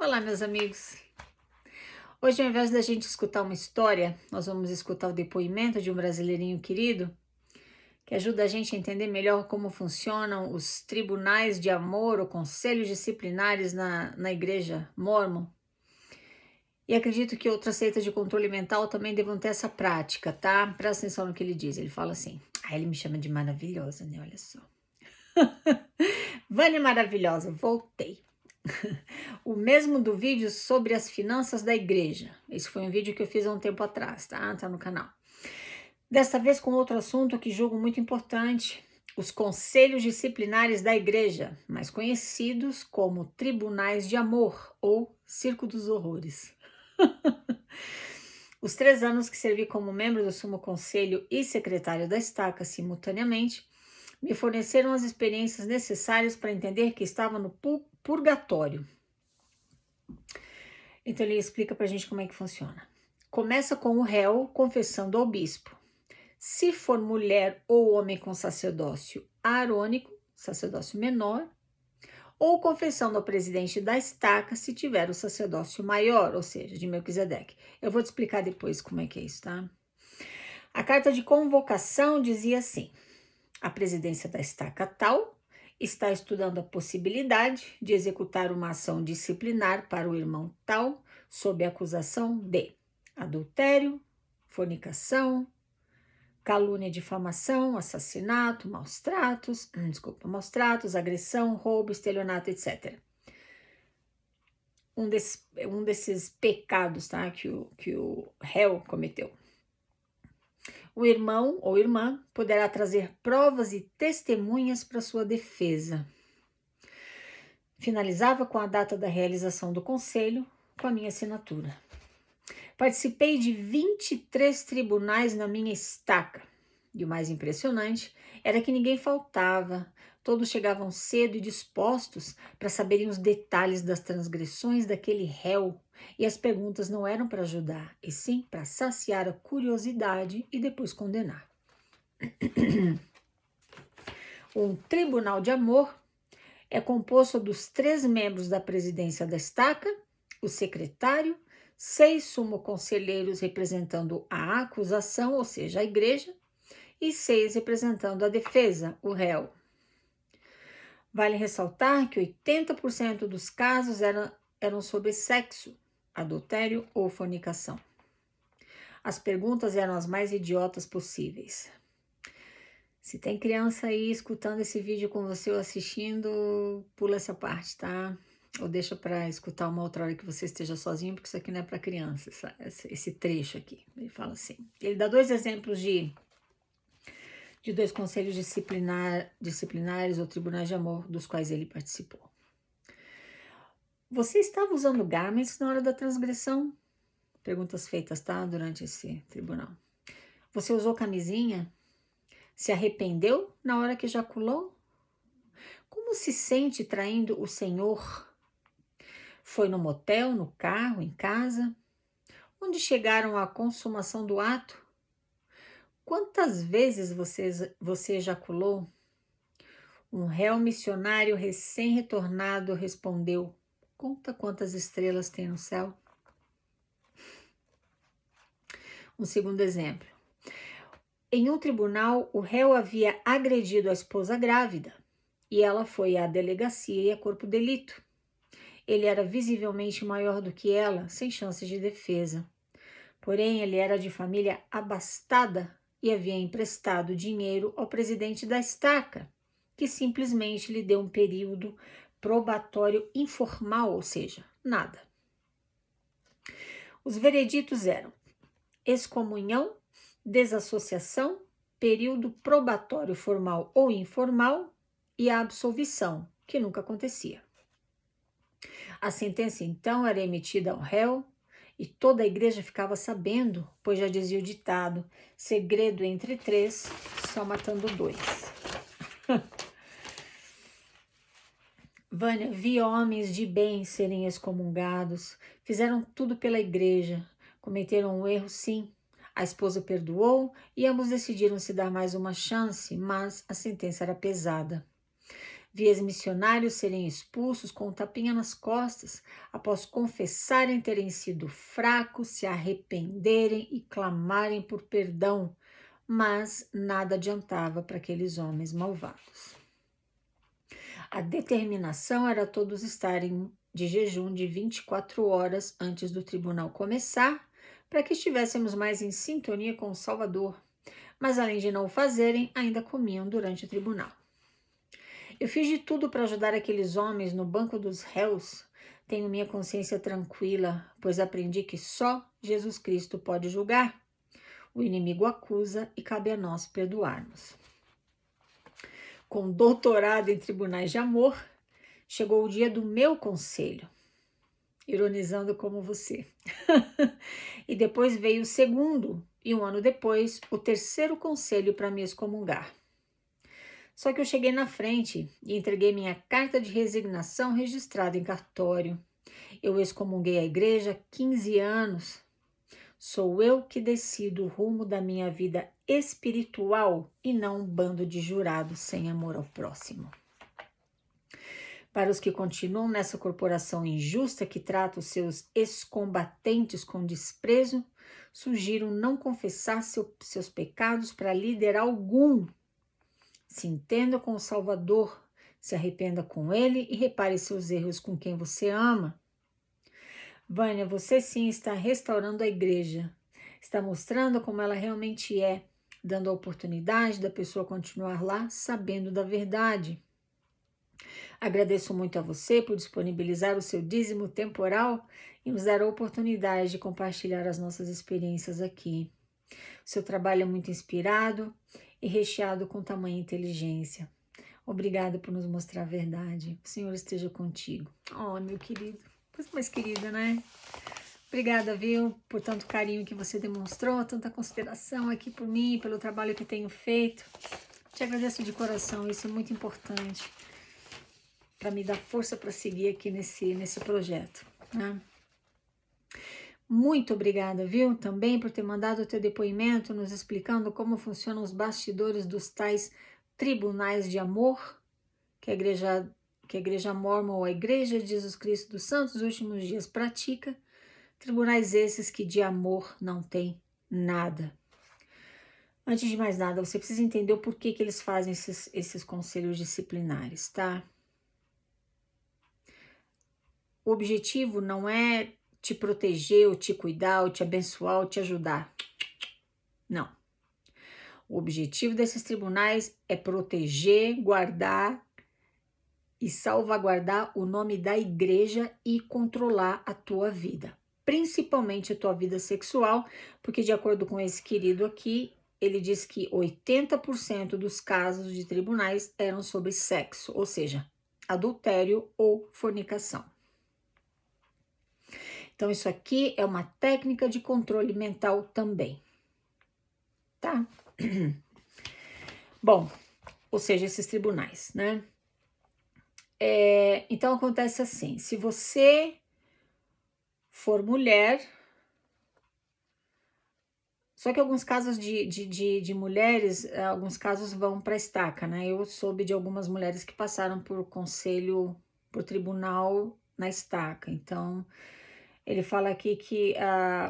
Olá, meus amigos. Hoje, ao invés da gente escutar uma história, nós vamos escutar o depoimento de um brasileirinho querido que ajuda a gente a entender melhor como funcionam os tribunais de amor ou conselhos disciplinares na igreja Mórmon. E acredito que outras seitas de controle mental também devam ter essa prática, tá? Presta atenção no que ele diz. Ele fala assim: ele me chama de maravilhosa, né? Olha só. Vânia maravilhosa, voltei. O mesmo do vídeo sobre as finanças da igreja. Esse foi um vídeo que eu fiz há um tempo atrás, tá? Tá no canal. Desta vez com outro assunto que julgo muito importante: os conselhos disciplinares da igreja, mais conhecidos como tribunais de amor ou Circo dos Horrores. Os 3 anos que servi como membro do Sumo Conselho e secretário da Estaca simultaneamente me forneceram as experiências necessárias para entender que estava no purgatório. Então ele explica para a gente como é que funciona. Começa com o réu confessando ao bispo. Se for mulher ou homem com sacerdócio arônico, sacerdócio menor, ou confessando ao presidente da estaca se tiver o sacerdócio maior, ou seja, de Melquisedeque. Eu vou te explicar depois como é que é isso, tá? A carta de convocação dizia assim: a presidência da estaca tal está estudando a possibilidade de executar uma ação disciplinar para o irmão tal sob a acusação de adultério, fornicação, calúnia, difamação, assassinato, maus tratos, agressão, roubo, estelionato, etc. Um desses pecados, tá, que o réu cometeu. O irmão ou irmã poderá trazer provas e testemunhas para sua defesa. Finalizava com a data da realização do conselho, com a minha assinatura. Participei de 23 tribunais na minha estaca. E o mais impressionante era que ninguém faltava. Todos chegavam cedo e dispostos para saberem os detalhes das transgressões daquele réu. E as perguntas não eram para ajudar, e sim para saciar a curiosidade e depois condenar. Um tribunal de amor é composto dos 3 membros da presidência da estaca, o secretário, 6 sumo-conselheiros representando a acusação, ou seja, a igreja, e 6 representando a defesa, o réu. Vale ressaltar que 80% dos casos eram sobre sexo, adultério ou fornicação. As perguntas eram as mais idiotas possíveis. Se tem criança aí escutando esse vídeo com você ou assistindo, pula essa parte, tá? Ou deixa para escutar uma outra hora que você esteja sozinho, porque isso aqui não é para criança, esse trecho aqui. Ele fala assim, ele dá 2 exemplos de 2 conselhos disciplinares ou tribunais de amor dos quais ele participou. Você estava usando garments na hora da transgressão? Perguntas feitas, tá? Durante esse tribunal. Você usou camisinha? Se arrependeu na hora que ejaculou? Como se sente traindo o Senhor? Foi no motel, no carro, em casa? Onde chegaram à consumação do ato? Quantas vezes você ejaculou? Um réu missionário recém-retornado respondeu: conta quantas estrelas tem no céu. Um segundo exemplo. Em um tribunal, o réu havia agredido a esposa grávida e ela foi à delegacia e a corpo de delito. Ele era visivelmente maior do que ela, sem chances de defesa. Porém, ele era de família abastada e havia emprestado dinheiro ao presidente da estaca, que simplesmente lhe deu um período probatório informal, ou seja, nada. Os vereditos eram excomunhão, desassociação, período probatório formal ou informal e a absolvição, que nunca acontecia. A sentença, então, era emitida ao réu e toda a igreja ficava sabendo, pois já dizia o ditado: segredo entre 3, só matando 2. Vânia, vi homens de bem serem excomungados, fizeram tudo pela igreja, cometeram um erro, sim. A esposa perdoou e ambos decidiram se dar mais uma chance, mas a sentença era pesada. Vi ex-missionários serem expulsos com um tapinha nas costas, após confessarem terem sido fracos, se arrependerem e clamarem por perdão, mas nada adiantava para aqueles homens malvados. A determinação era todos estarem de jejum de 24 horas antes do tribunal começar, para que estivéssemos mais em sintonia com o Salvador, mas além de não o fazerem, ainda comiam durante o tribunal. Eu fiz de tudo para ajudar aqueles homens no banco dos réus. Tenho minha consciência tranquila, pois aprendi que só Jesus Cristo pode julgar. O inimigo acusa e cabe a nós perdoarmos. Com doutorado em tribunais de amor, chegou o dia do meu conselho, ironizando como você. E depois veio o segundo, e um ano depois, o terceiro conselho para me excomungar. Só que eu cheguei na frente e entreguei minha carta de resignação registrada em cartório. Eu excomunguei a igreja há 15 anos. Sou eu que decido o rumo da minha vida espiritual e não um bando de jurados sem amor ao próximo. Para os que continuam nessa corporação injusta que trata os seus ex-combatentes com desprezo, sugiro não confessar seus pecados para líder algum. Se entenda com o Salvador, se arrependa com ele e repare seus erros com quem você ama. Vânia, você sim está restaurando a igreja, está mostrando como ela realmente é, dando a oportunidade da pessoa continuar lá sabendo da verdade. Agradeço muito a você por disponibilizar o seu dízimo temporal e nos dar a oportunidade de compartilhar as nossas experiências aqui. O seu trabalho é muito inspirado e recheado com tamanha inteligência. Obrigada por nos mostrar a verdade. O Senhor esteja contigo. Oh, meu querido. Coisa mais querida, né? Obrigada, viu, por tanto carinho que você demonstrou, tanta consideração aqui por mim, pelo trabalho que tenho feito. Te agradeço de coração, isso é muito importante para me dar força para seguir aqui nesse projeto, né? Muito obrigada, viu, também por ter mandado o teu depoimento nos explicando como funcionam os bastidores dos tais tribunais de amor que a igreja mórmon ou a Igreja de Jesus Cristo dos Santos dos Últimos Dias pratica, tribunais esses que de amor não tem nada. Antes de mais nada, você precisa entender o porquê que eles fazem esses conselhos disciplinares, tá? O objetivo não é te proteger, ou te cuidar, ou te abençoar, ou te ajudar. Não. O objetivo desses tribunais é proteger, guardar e salvaguardar o nome da igreja e controlar a tua vida. Principalmente a tua vida sexual, porque de acordo com esse querido aqui, ele diz que 80% dos casos de tribunais eram sobre sexo, ou seja, adultério ou fornicação. Então, isso aqui é uma técnica de controle mental também, tá? Bom, ou seja, esses tribunais, né? Então, acontece assim, se você for mulher, só que alguns casos de mulheres, alguns casos vão para a estaca, né? Eu soube de algumas mulheres que passaram por conselho, por tribunal na estaca, então... Ele fala aqui que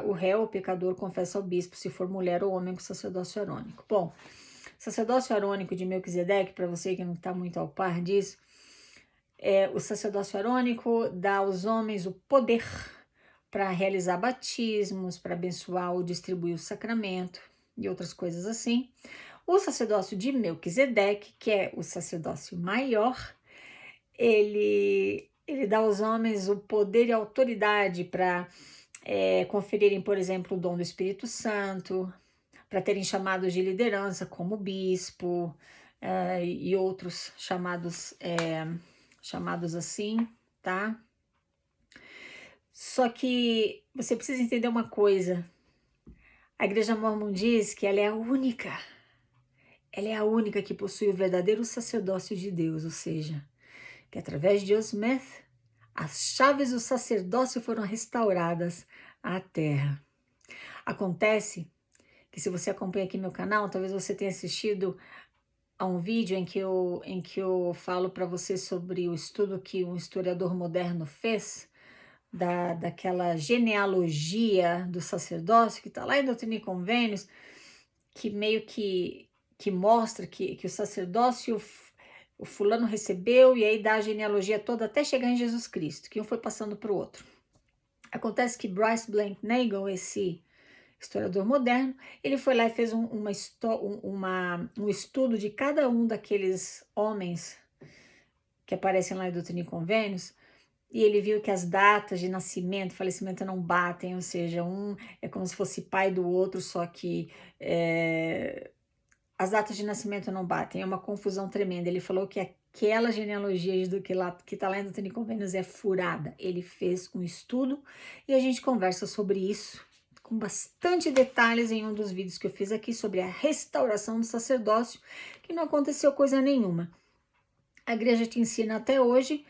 o réu, o pecador, confessa ao bispo se for mulher ou homem com sacerdócio arônico. Bom, sacerdócio arônico de Melquisedeque, para você que não está muito ao par disso, o sacerdócio arônico dá aos homens o poder para realizar batismos, para abençoar ou distribuir o sacramento e outras coisas assim. O sacerdócio de Melquisedeque, que é o sacerdócio maior, ele dá aos homens o poder e a autoridade para conferirem, por exemplo, o dom do Espírito Santo, para terem chamados de liderança, como bispo e outros chamados assim, tá? Só que você precisa entender uma coisa. A Igreja Mórmon diz que ela é a única que possui o verdadeiro sacerdócio de Deus, ou seja, que através de Osmeth, as chaves do sacerdócio foram restauradas à terra. Acontece que se você acompanha aqui meu canal, talvez você tenha assistido a um vídeo em que eu falo para você sobre o estudo que um historiador moderno fez daquela genealogia do sacerdócio, que está lá em Doutrina e Convênios, que meio que mostra que o sacerdócio o fulano recebeu, e aí dá a genealogia toda até chegar em Jesus Cristo, que um foi passando para o outro. Acontece que Bryce Blank Nagel, esse historiador moderno, ele foi lá e fez um estudo de cada um daqueles homens que aparecem lá em Doutrina e Convênios, e ele viu que as datas de nascimento e falecimento não batem, ou seja, um é como se fosse pai do outro, só que as datas de nascimento não batem, é uma confusão tremenda. Ele falou que aquela genealogia que está lá em Doutrina e Convênios é furada. Ele fez um estudo e a gente conversa sobre isso com bastante detalhes em um dos vídeos que eu fiz aqui sobre a restauração do sacerdócio, que não aconteceu coisa nenhuma. A igreja te ensina até hoje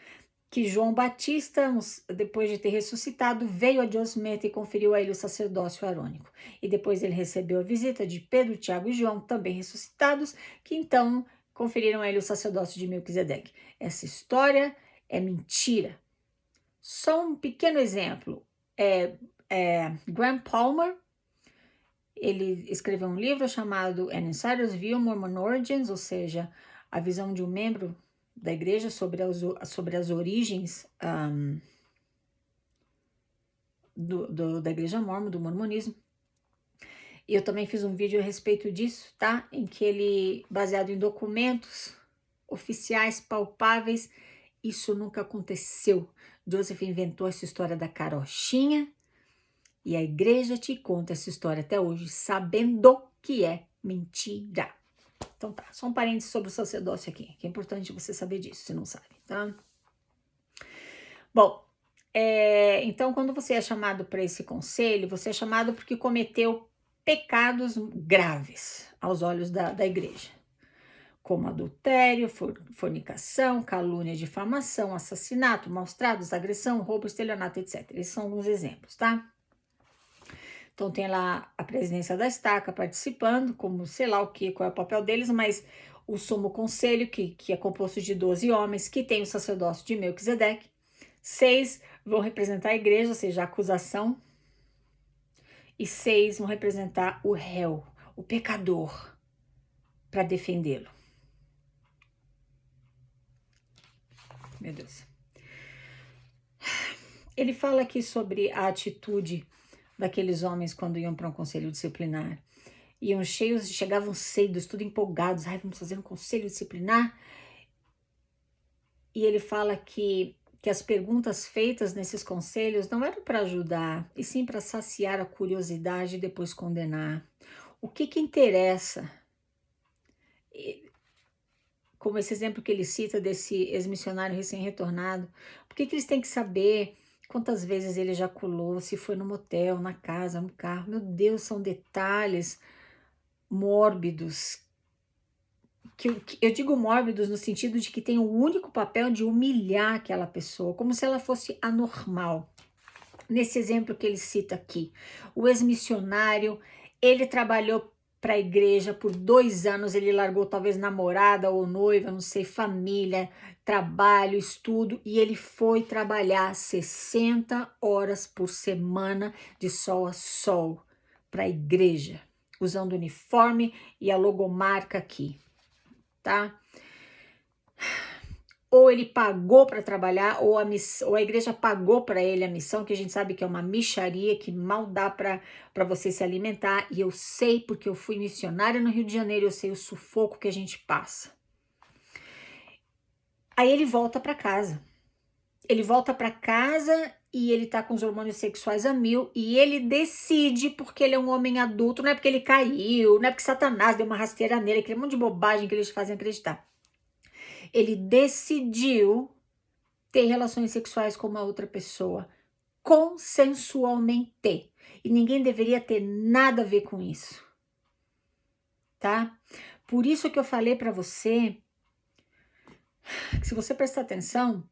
que João Batista, depois de ter ressuscitado, veio a Josmeta e conferiu a ele o sacerdócio arônico. E depois ele recebeu a visita de Pedro, Tiago e João, também ressuscitados, que então conferiram a ele o sacerdócio de Melquisedeque. Essa história é mentira. Só um pequeno exemplo. Graham Palmer, ele escreveu um livro chamado An Insider's View, Mormon Origins, ou seja, a visão de um membro da igreja sobre as origens da igreja mormon, do mormonismo. E eu também fiz um vídeo a respeito disso, tá? Em que ele, baseado em documentos oficiais, palpáveis, isso nunca aconteceu. Joseph inventou essa história da carochinha e a igreja te conta essa história até hoje, sabendo que é mentira. Então tá, só um parênteses sobre o sacerdócio aqui, que é importante você saber disso, se não sabe, tá? Bom, então quando você é chamado para esse conselho, você é chamado porque cometeu pecados graves aos olhos da igreja, como adultério, fornicação, calúnia, difamação, assassinato, maus tratos, agressão, roubo, estelionato, etc. Esses são alguns exemplos, tá? Então tem lá a presidência da estaca participando, como sei lá o que, qual é o papel deles, mas o sumo conselho, que é composto de 12 homens, que tem o sacerdócio de Melquisedeque, 6 vão representar a igreja, ou seja, a acusação, e 6 vão representar o réu, o pecador, para defendê-lo. Meu Deus. Ele fala aqui sobre a atitude daqueles homens quando iam para um conselho disciplinar. Iam cheios, chegavam cedo, tudo empolgados. Ai, vamos fazer um conselho disciplinar. E ele fala que as perguntas feitas nesses conselhos não eram para ajudar, e sim para saciar a curiosidade e depois condenar. O que interessa? Como esse exemplo que ele cita desse ex-missionário recém-retornado, por que eles têm que saber quantas vezes ele ejaculou, se foi no motel, na casa, no carro? Meu Deus, são detalhes mórbidos. Eu digo mórbidos no sentido de que tem o único papel de humilhar aquela pessoa, como se ela fosse anormal. Nesse exemplo que ele cita aqui, o ex-missionário, ele trabalhou para a igreja por 2 anos, ele largou talvez namorada ou noiva, não sei, família, trabalho, estudo, e ele foi trabalhar 60 horas por semana de sol a sol para a igreja, usando o uniforme e a logomarca aqui, tá? Ou ele pagou para trabalhar, ou a igreja pagou para ele a missão, que a gente sabe que é uma mixaria, que mal dá para você se alimentar. E eu sei, porque eu fui missionária no Rio de Janeiro, eu sei o sufoco que a gente passa. Aí ele volta para casa. Ele volta para casa e ele tá com os hormônios sexuais a 1000, e ele decide, porque ele é um homem adulto, não é porque ele caiu, não é porque Satanás deu uma rasteira nele, aquele monte de bobagem que eles fazem acreditar. Ele decidiu ter relações sexuais com uma outra pessoa, consensualmente. E ninguém deveria ter nada a ver com isso, tá? Por isso que eu falei para você que, se você prestar atenção,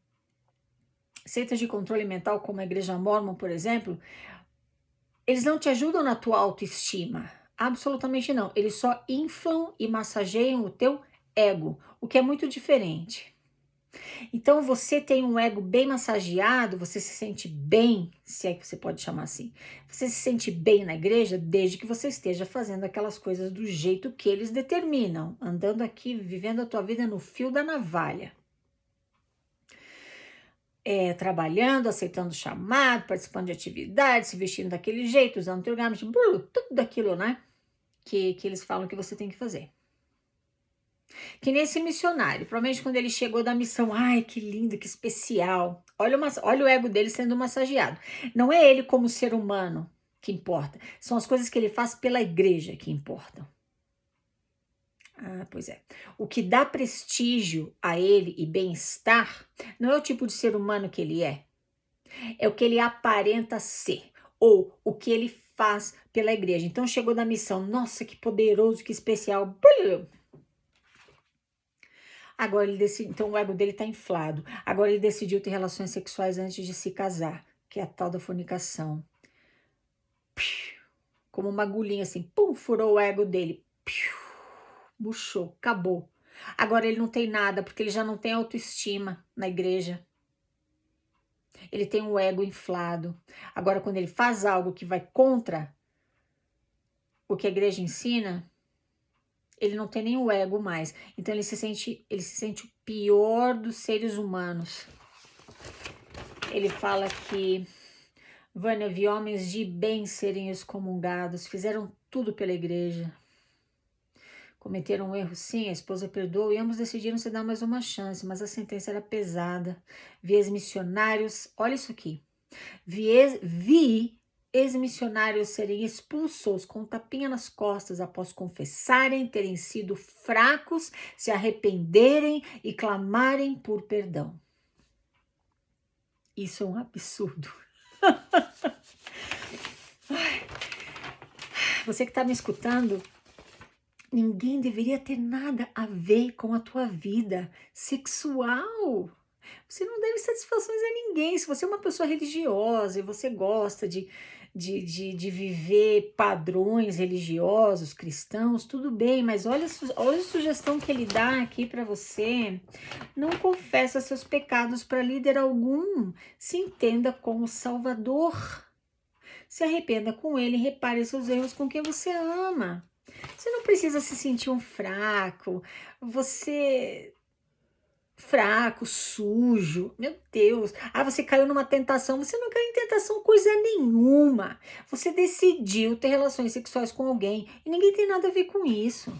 seitas de controle mental como a Igreja Mormon, por exemplo, eles não te ajudam na tua autoestima. Absolutamente não. Eles só inflam e massageiam o teu ego, o que é muito diferente. Então você tem um ego bem massageado, você se sente bem, se é que você pode chamar assim. Você se sente bem na igreja desde que você esteja fazendo aquelas coisas do jeito que eles determinam, andando aqui, vivendo a tua vida no fio da navalha. Trabalhando, aceitando chamado, participando de atividades, se vestindo daquele jeito, usando teu garment, tudo aquilo, né? Que eles falam que você tem que fazer. Que nesse missionário, provavelmente quando ele chegou da missão, ai, que lindo, que especial. Olha o ego dele sendo massageado. Não é ele como ser humano que importa, são as coisas que ele faz pela igreja que importam. Ah, pois é. O que dá prestígio a ele e bem-estar não é o tipo de ser humano que ele é o que ele aparenta ser, ou o que ele faz pela igreja. Então chegou da missão, nossa, que poderoso, que especial. Agora ele decidiu, então o ego dele está inflado. Agora ele decidiu ter relações sexuais antes de se casar, que é a tal da fornicação. Como uma agulhinha assim, pum, furou o ego dele. Murchou, acabou. Agora ele não tem nada, porque ele já não tem autoestima na igreja. Ele tem um ego inflado. Agora, quando ele faz algo que vai contra o que a igreja ensina, ele não tem nem o ego mais. Então ele se sente o pior dos seres humanos. Ele fala que, Vânia, vi homens de bem serem excomungados, fizeram tudo pela igreja. Cometeram um erro, sim, a esposa perdoou e ambos decidiram se dar mais uma chance, mas a sentença era pesada. Vi ex-missionários, olha isso aqui, vi ex-missionários serem expulsos com tapinha nas costas após confessarem terem sido fracos, se arrependerem e clamarem por perdão. Isso é um absurdo. Você que está me escutando, ninguém deveria ter nada a ver com a tua vida sexual. Você não deve satisfações a ninguém. Se você é uma pessoa religiosa e você gosta de viver padrões religiosos, cristãos, tudo bem, mas olha a sugestão que ele dá aqui para você. Não confessa seus pecados para líder algum. Se entenda como Salvador. Se arrependa com ele e repare seus erros com quem você ama. Você não precisa se sentir um fraco, fraco, sujo, meu Deus. Ah, você caiu numa tentação. Você não caiu em tentação coisa nenhuma. Você decidiu ter relações sexuais com alguém e ninguém tem nada a ver com isso.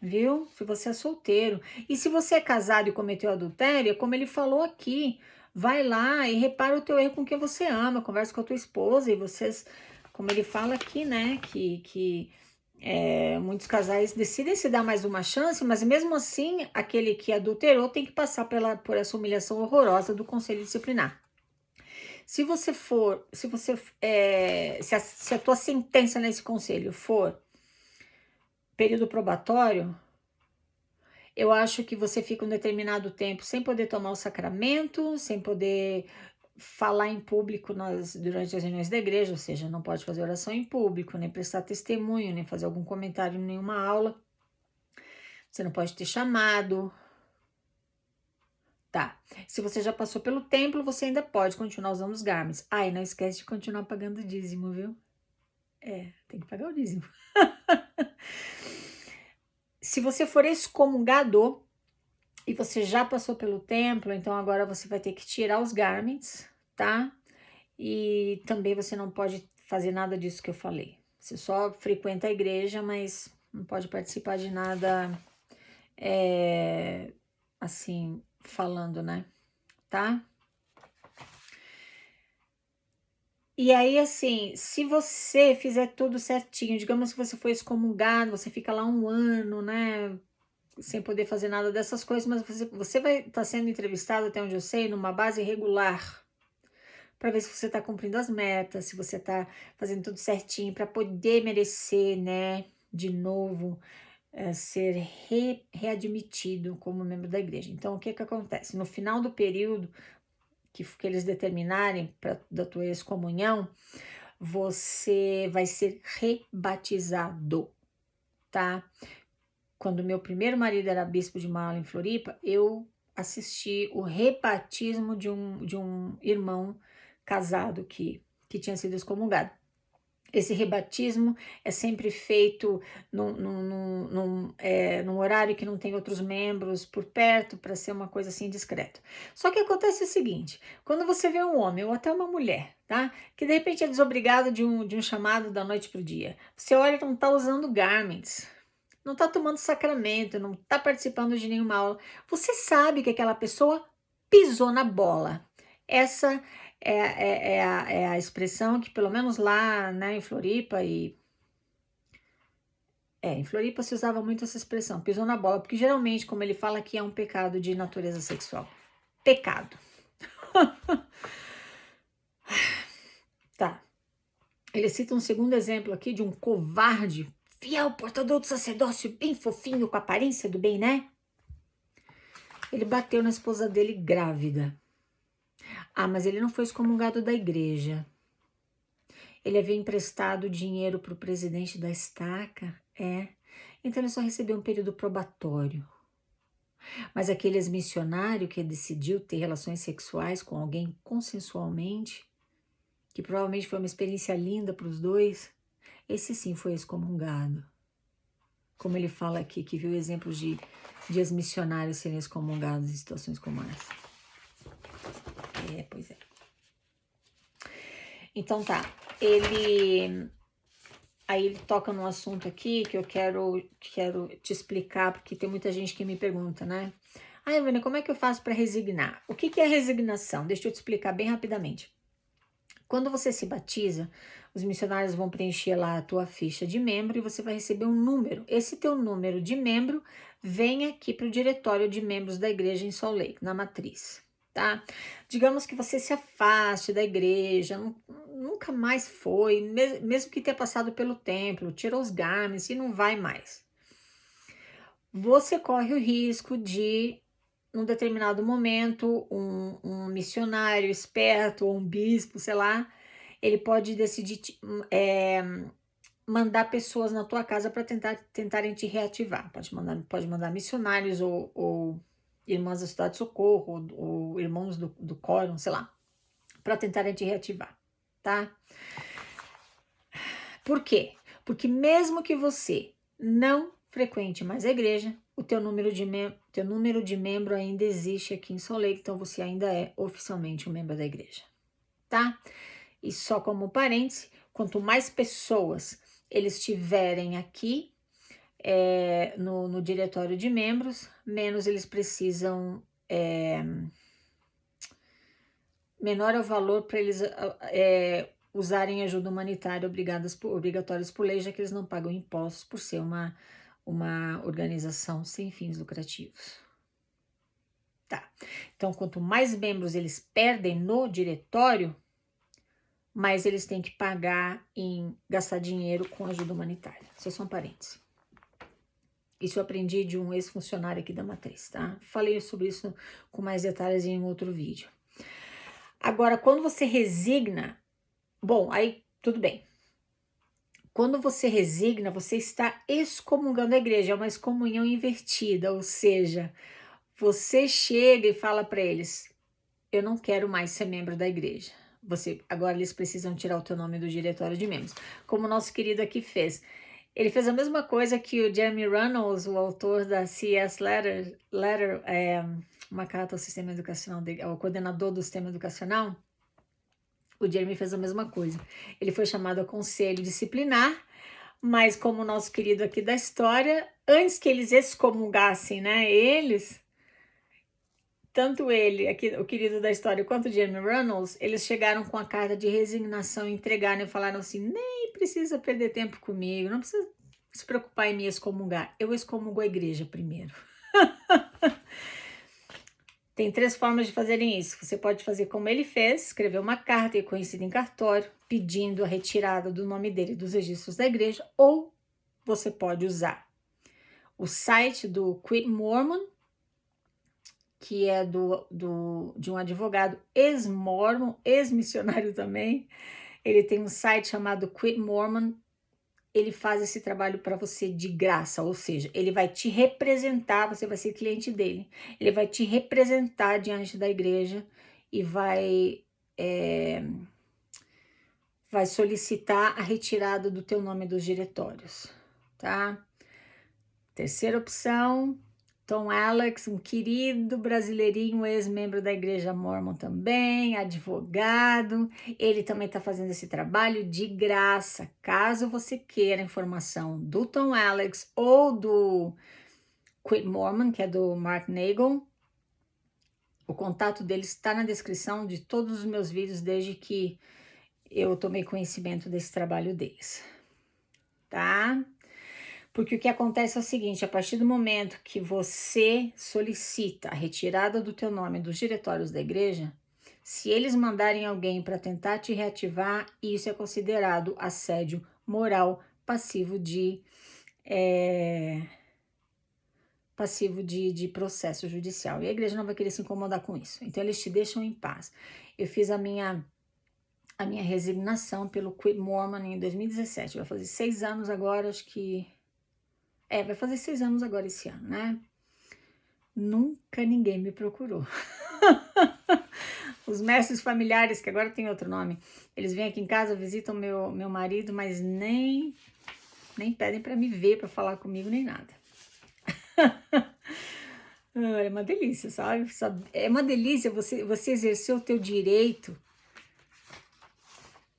Viu? Se você é solteiro. E se você é casado e cometeu adultério, como ele falou aqui, vai lá e repara o teu erro com quem você ama, conversa com a tua esposa e vocês, como ele fala aqui, né, que muitos casais decidem se dar mais uma chance, mas mesmo assim, aquele que adulterou tem que passar por essa humilhação horrorosa do conselho disciplinar. Se a tua sentença nesse conselho for período probatório, eu acho que você fica um determinado tempo sem poder tomar o sacramento, sem poder falar em público durante as reuniões da igreja, ou seja, não pode fazer oração em público, nem prestar testemunho, nem fazer algum comentário em nenhuma aula. Você não pode ter chamado. Tá. Se você já passou pelo templo, você ainda pode continuar usando os garments. Ah, e não esquece de continuar pagando o dízimo, viu? Tem que pagar o dízimo. Se você for excomungador e você já passou pelo templo, então agora você vai ter que tirar os garments, tá? E também você não pode fazer nada disso que eu falei. Você só frequenta a igreja, mas não pode participar de nada, assim, falando, né? Tá? E aí, assim, se você fizer tudo certinho, digamos que você foi excomungado, você fica lá 1 ano, né? Sem poder fazer nada dessas coisas, mas você vai estar sendo entrevistado, até onde eu sei, numa base regular, para ver se você está cumprindo as metas, se você está fazendo tudo certinho, para poder merecer, né, de novo, ser readmitido como membro da igreja. Então, o que acontece? No final do período que eles determinarem da tua excomunhão, você vai ser rebatizado, tá? quando meu primeiro marido era bispo de uma aula em Floripa, eu assisti o rebatismo de um irmão casado que tinha sido excomungado. Esse rebatismo é sempre feito num horário que não tem outros membros por perto, para ser uma coisa assim discreta. Só que acontece o seguinte: quando você vê um homem ou até uma mulher, tá, que de repente é desobrigado de um chamado da noite para o dia, você olha e não está usando garments, não está tomando sacramento, não está participando de nenhuma aula, você sabe que aquela pessoa pisou na bola. Essa é a expressão que, pelo menos lá, né, em Floripa, em Floripa se usava muito essa expressão, pisou na bola, porque geralmente, como ele fala aqui, é um pecado de natureza sexual. Pecado. Tá. Ele cita um segundo exemplo aqui de um covarde, fiel portador do sacerdócio, bem fofinho, com a aparência do bem, né? Ele bateu na esposa dele grávida. Ah, mas ele não foi excomungado da igreja. Ele havia emprestado dinheiro para o presidente da estaca, então ele só recebeu um período probatório. Mas aquele ex-missionário que decidiu ter relações sexuais com alguém consensualmente, que provavelmente foi uma experiência linda para os dois, esse sim foi excomungado. Como ele fala aqui, que viu exemplos de ex-missionários serem excomungados em situações como essa. Pois é. Então tá, aí ele toca num assunto aqui que eu quero te explicar, porque tem muita gente que me pergunta, né? Ah, Ivana, como é que eu faço para resignar? O que é resignação? Deixa eu te explicar bem rapidamente. Quando você se batiza, os missionários vão preencher lá a tua ficha de membro e você vai receber um número. Esse teu número de membro vem aqui para o diretório de membros da igreja em Salt Lake, na matriz, tá? Digamos que você se afaste da igreja, nunca mais foi, mesmo que tenha passado pelo templo, tirou os garments e não vai mais. Você corre o risco de, num determinado momento, um missionário esperto ou um bispo, sei lá, ele pode decidir mandar pessoas na tua casa para tentarem te reativar. Pode mandar missionários ou irmãs da Cidade de Socorro ou irmãos do Quórum, sei lá, para tentarem te reativar, tá? Por quê? Porque mesmo que você não frequente mais a igreja, o teu número de membro ainda existe aqui em Salt Lake, então você ainda é oficialmente um membro da igreja, tá? E só como parêntese, quanto mais pessoas eles tiverem aqui no diretório de membros, menos eles precisam, menor é o valor para eles usarem ajuda humanitária obrigatórias por lei, já que eles não pagam impostos por ser uma organização sem fins lucrativos. Tá. Então, quanto mais membros eles perdem no diretório, mais eles têm que pagar em gastar dinheiro com ajuda humanitária. Isso é só um parênteses. Isso eu aprendi de um ex-funcionário aqui da matriz, tá? Falei sobre isso com mais detalhes em um outro vídeo. Agora, quando você resigna, bom, aí tudo bem. Quando você resigna, você está excomungando a igreja, é uma excomunhão invertida, ou seja, você chega e fala para eles: eu não quero mais ser membro da igreja. Agora eles precisam tirar o teu nome do diretório de membros. Como o nosso querido aqui fez. Ele fez a mesma coisa que o Jeremy Reynolds, o autor da CS Letter, uma carta ao sistema educacional, ao coordenador do sistema educacional. O Jeremy fez a mesma coisa. Ele foi chamado a conselho disciplinar, mas como o nosso querido aqui da história, antes que eles excomungassem, né, tanto ele, aqui, o querido da história, quanto o Jeremy Reynolds, eles chegaram com a carta de resignação, entregaram e falaram assim: nem precisa perder tempo comigo, não precisa se preocupar em me excomungar, eu excomungo a igreja primeiro. Tem 3 formas de fazerem isso. Você pode fazer como ele fez, escrever uma carta reconhecida em cartório, pedindo a retirada do nome dele dos registros da igreja, ou você pode usar o site do Quit Mormon, que é de um advogado ex-mormon, ex-missionário também. Ele tem um site chamado Quit Mormon, ele faz esse trabalho para você de graça, ou seja, ele vai te representar, você vai ser cliente dele, ele vai te representar diante da igreja e vai solicitar a retirada do teu nome dos diretórios, tá? Terceira opção, Tom Alex, um querido brasileirinho, ex-membro da Igreja Mórmon também, advogado. Ele também está fazendo esse trabalho de graça. Caso você queira informação do Tom Alex ou do Quit Mormon, que é do Mark Nagel, o contato dele está na descrição de todos os meus vídeos desde que eu tomei conhecimento desse trabalho deles, tá? Porque o que acontece é o seguinte, a partir do momento que você solicita a retirada do teu nome dos diretórios da igreja, se eles mandarem alguém para tentar te reativar, isso é considerado assédio moral passivo de processo judicial. E a igreja não vai querer se incomodar com isso. Então, eles te deixam em paz. Eu fiz a minha resignação pelo Quit Mormon em 2017. Vai fazer 6 anos agora, acho que... vai fazer 6 anos agora esse ano, né? Nunca ninguém me procurou. Os mestres familiares, que agora tem outro nome, eles vêm aqui em casa, visitam meu marido, mas nem pedem para me ver, para falar comigo, nem nada. É uma delícia, sabe? É uma delícia você exercer o teu direito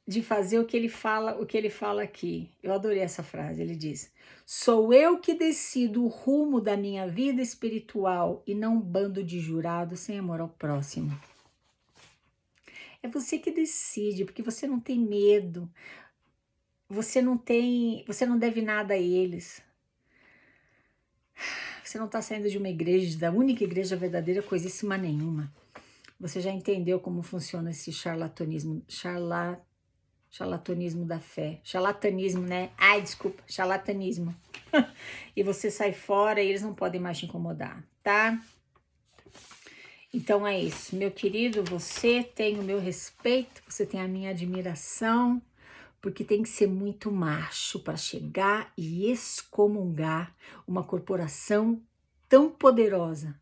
de fazer o que ele fala aqui. Eu adorei essa frase, ele diz: sou eu que decido o rumo da minha vida espiritual e não um bando de jurados sem amor ao próximo. É você que decide, porque você não tem medo, você não deve nada a eles. Você não está saindo de uma igreja, da única igreja verdadeira, coisíssima nenhuma. Você já entendeu como funciona esse charlatanismo da fé. Charlatanismo, né? Ai, desculpa, charlatanismo. E você sai fora e eles não podem mais te incomodar, tá? Então é isso, meu querido, você tem o meu respeito, você tem a minha admiração, porque tem que ser muito macho para chegar e excomungar uma corporação tão poderosa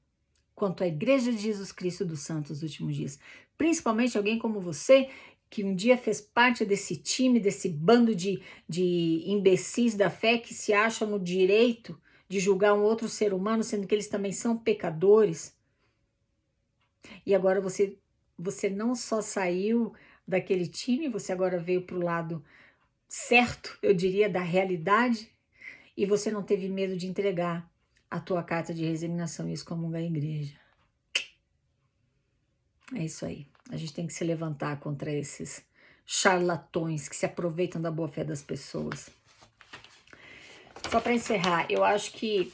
quanto a Igreja de Jesus Cristo dos Santos dos Últimos Dias. Principalmente alguém como você, que um dia fez parte desse time, desse bando de imbecis da fé que se acham no direito de julgar um outro ser humano, sendo que eles também são pecadores. E agora você não só saiu daquele time, você agora veio para o lado certo, eu diria, da realidade, e você não teve medo de entregar a tua carta de resignação e excomungar a igreja. É isso aí. A gente tem que se levantar contra esses charlatões que se aproveitam da boa fé das pessoas. Só para encerrar, eu acho que...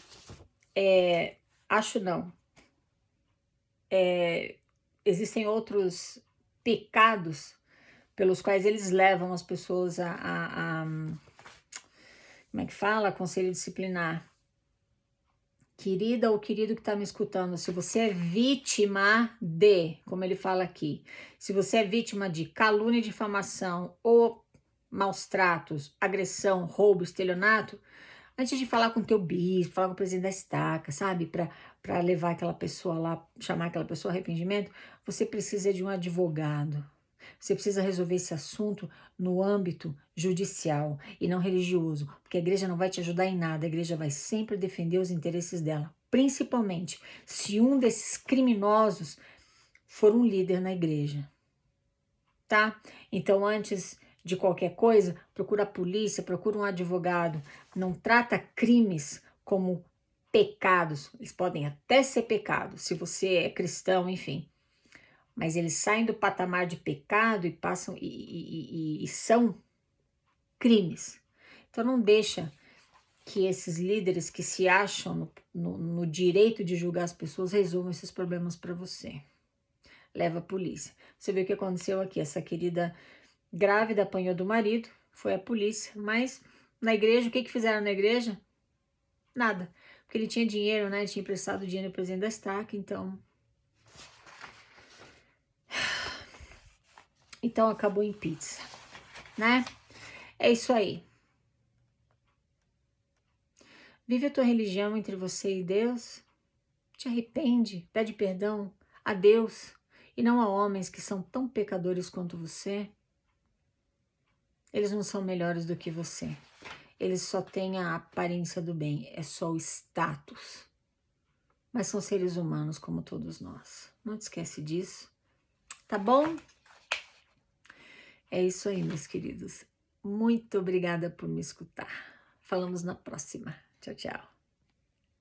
existem outros pecados pelos quais eles levam as pessoas a como é que fala? Conselho disciplinar. Querida ou querido que está me escutando, se você é vítima de, como ele fala aqui, se você é vítima de calúnia e difamação ou maus tratos, agressão, roubo, estelionato, antes de falar com o teu bispo, falar com o presidente da estaca, sabe? Para levar aquela pessoa lá, chamar aquela pessoa a arrependimento, você precisa de um advogado. Você precisa resolver esse assunto no âmbito judicial e não religioso, porque a igreja não vai te ajudar em nada, a igreja vai sempre defender os interesses dela, principalmente se um desses criminosos for um líder na igreja, tá? Então, antes de qualquer coisa, procura a polícia, procura um advogado, não trata crimes como pecados, eles podem até ser pecados, se você é cristão, enfim, mas eles saem do patamar de pecado e passam e são crimes. Então não deixa que esses líderes que se acham no direito de julgar as pessoas resolvam esses problemas para você. Leva a polícia. Você vê o que aconteceu aqui, essa querida grávida apanhou do marido, foi a polícia, mas na igreja, o que fizeram na igreja? Nada, porque ele tinha dinheiro, né? Ele tinha emprestado dinheiro ao presidente da estaca, então acabou em pizza, né? É isso aí. Vive a tua religião entre você e Deus. Te arrepende, pede perdão a Deus e não a homens que são tão pecadores quanto você. Eles não são melhores do que você. Eles só têm a aparência do bem, é só o status. Mas são seres humanos como todos nós. Não te esquece disso, tá bom? É isso aí, meus queridos. Muito obrigada por me escutar. Falamos na próxima. Tchau, tchau.